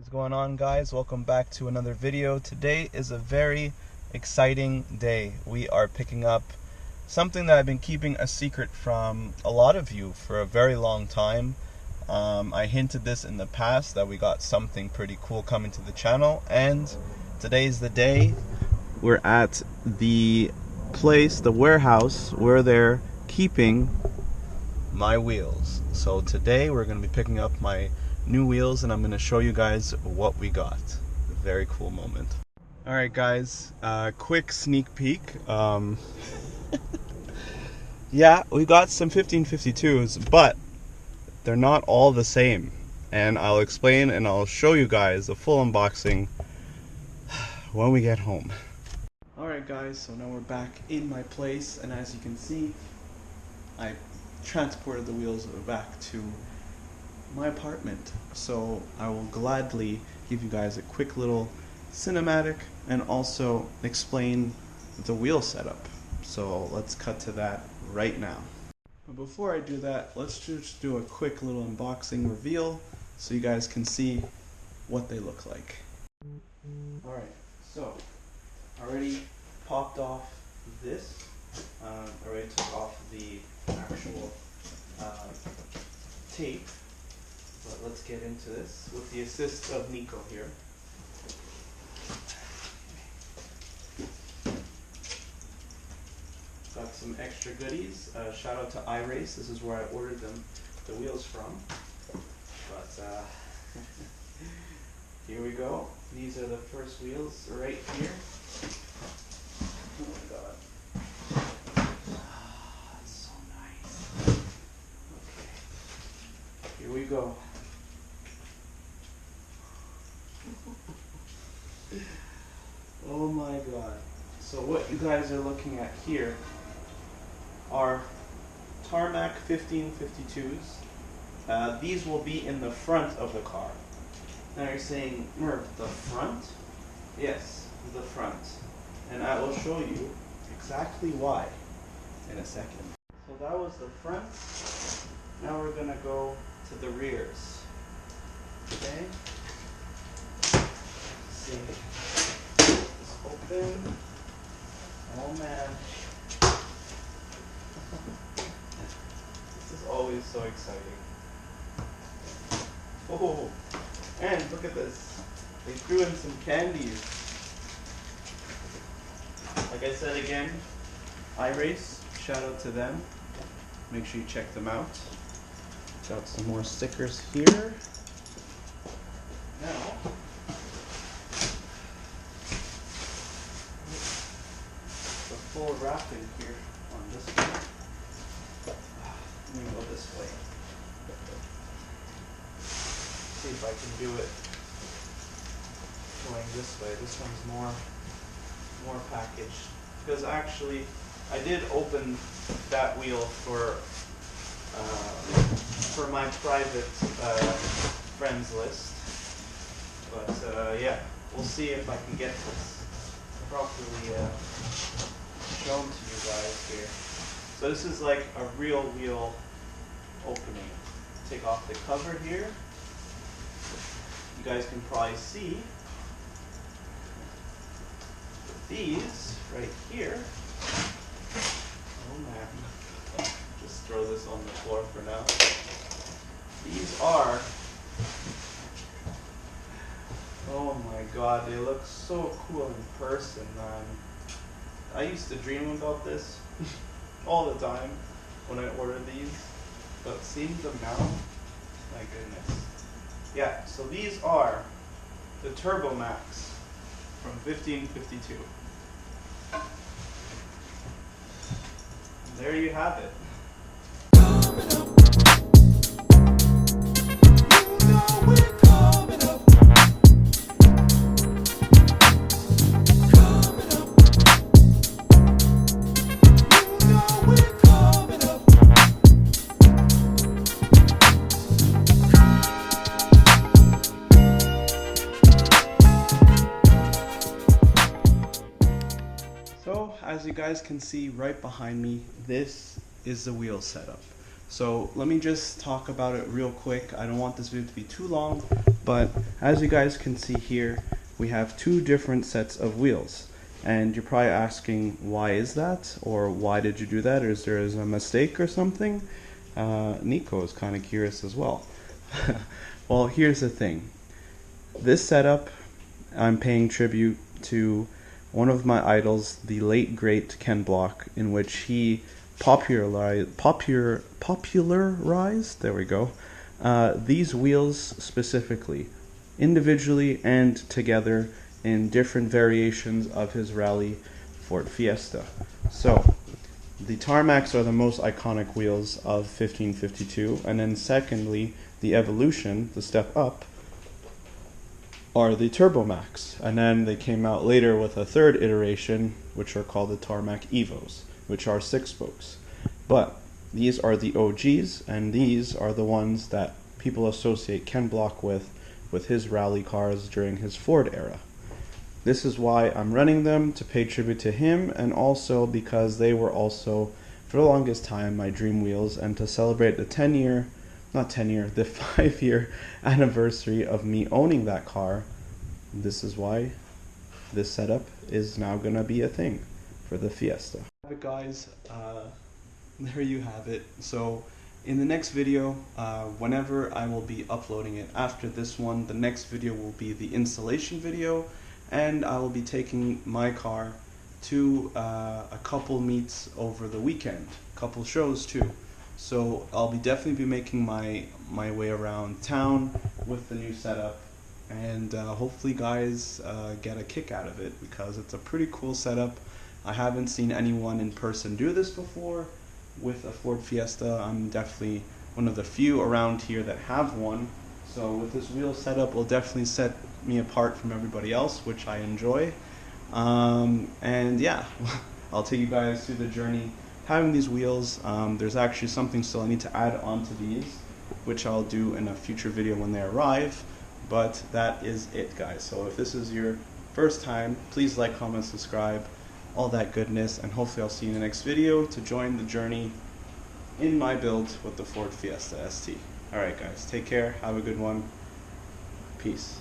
What's going on, guys? Welcome back to another video. Today is a very exciting day. We are picking up something that I've been keeping a secret from a lot of you for a very long time. I hinted this in the past that we got something pretty cool coming to the channel, and today's the day. We're at the place, the warehouse, where they're keeping my wheels. So today we're going to be picking up my new wheels and I'm going to show you guys what we got. A very cool moment. Alright guys, quick sneak peek. Yeah, we got some 1552s, but they're not all the same. And I'll explain and I'll show you guys a full unboxing when we get home. Alright guys, so now we're back in my place, and as you can see, I transported the wheels back to my apartment. So I will gladly give you guys a quick little cinematic and also explain the wheel setup. So let's cut to that right now. But before I do that, let's just do a quick little unboxing reveal so you guys can see what they look like. Alright, so I already popped off this. I already took off the actual tape, but let's get into this with the assist of Nico here. Got some extra goodies. Shout out to iRace. This is where I ordered the wheels from. But here we go. These are the first wheels right here. Oh my god. That's so nice. Okay. Here we go. Oh my god. So what you guys are looking at here are tarmac 1552s. These will be in the front of the car. Now you're saying, Merv, the front? Yes, the front. And I will show you exactly why in a second. So that was the front. Now we're gonna go to the rears. Okay? Let's see. This open. Oh man. This is always so exciting. Oh, and look at this. They threw in some candies. Like I said again, iRace, shout out to them. Make sure you check them out. Got some more stickers here. Now, the full wrapping here on this one. Let me go this way. See if I can do it going this way. This one's more packaged, because actually I did open that wheel for my private friends list, but yeah, we'll see if I can get this properly shown to you guys here. So this is like a real wheel opening. Take off the cover here. You guys can probably see these right here. Oh man, just throw this on the floor for now. These are, oh my god, they look so cool in person, man. I used to dream about this all the time when I ordered these, but seeing them now, my goodness. Yeah, so these are the Turbo Max from 1552. And there you have it. So as you guys can see right behind me, this is the wheel setup. So let me just talk about it real quick. I don't want this video to be too long, but as you guys can see here, we have two different sets of wheels. And you're probably asking, why is that? Or why did you do that? Or is there a mistake or something? Nico is kind of curious as well. Well, here's the thing. This setup, I'm paying tribute to one of my idols, the late great Ken Block, in which he popularized, there we go, these wheels specifically, individually and together in different variations of his rally Ford Fiesta. So the tarmacs are the most iconic wheels of 1552, and then secondly, the evolution, the step up, are the Turbomax, and then they came out later with a third iteration, which are called the Tarmac Evos, which are 6 spokes. But these are the OGs, and these are the ones that people associate Ken Block with his rally cars during his Ford era. This is why I'm running them, to pay tribute to him, and also because they were also, for the longest time, my dream wheels, and to celebrate the 5-year anniversary of me owning that car, this is why this setup is now going to be a thing for the Fiesta. Guys, there you have it. So in the next video, whenever I will be uploading it after this one, the next video will be the installation video, and I will be taking my car to a couple meets over the weekend, couple shows too. So I'll definitely be making my way around town with the new setup, and hopefully guys get a kick out of it, because it's a pretty cool setup. I haven't seen anyone in person do this before with a Ford Fiesta. I'm definitely one of the few around here that have one. So with this wheel setup, will definitely set me apart from everybody else, which I enjoy. And yeah, I'll take you guys through the journey having these wheels. There's actually something still I need to add onto these, which I'll do in a future video when they arrive. But that is it, guys. So if this is your first time, please like, comment, subscribe, all that goodness, and hopefully I'll see you in the next video to join the journey in my build with the Ford Fiesta ST. Alright guys, take care, have a good one, peace.